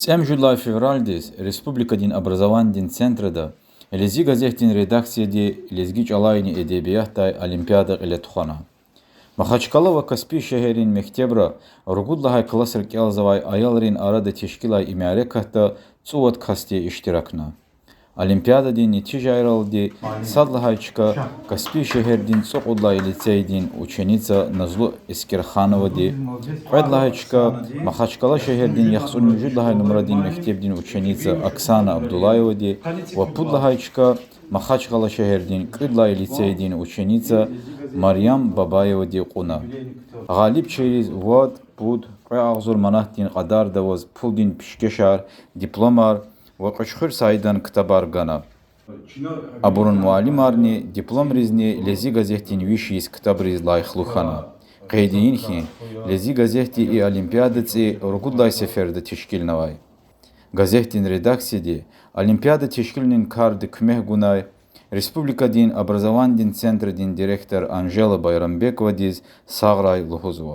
Цемжула февральдис Республика дин образование дин центреда Лези газетин редакция ди лезгич алайни эдебияттай олимпиада илетхана. Махачкалова Каспий шехерин мектебра ругудлахай классер келзавай аялрин арада тешкилай имярекахта цуат касти иштиракна. Олимпиада дин нитижайрал ди садлахайчка Каспий шехер дин цуқудлай лицей дин ученица Назлу Искерханова ди Предлахайчка Махачкала шехер дин яхсун жудлахай номера дин мектеб дин ученица Оксана Абдулаева ди Вапудлахайчка Махачкала шехер дин Кыдлай лицей дин ученица Марьям Бабаева ди Куна. Галиб через вад пуд Преагзур Манахтин Qaдар даваз пулдин пишкешар дипломар وقشخر سایدن کتابار گنا. ابرون معلم آرنی دیپلم ریزنی لذی گازهتی نویشیس کتاب ریز لایخلو خانه. قیدین خین لذی گازهتی ای الیمپیادتی رکودلای سفرده تشکیل نوای. گازهتین رداکسی دی الیمپیاد تشکیلنین کارد کمه گنای Республика дин образование дин центр дин директор Анжела Байрамбекова диз саграй лухузова.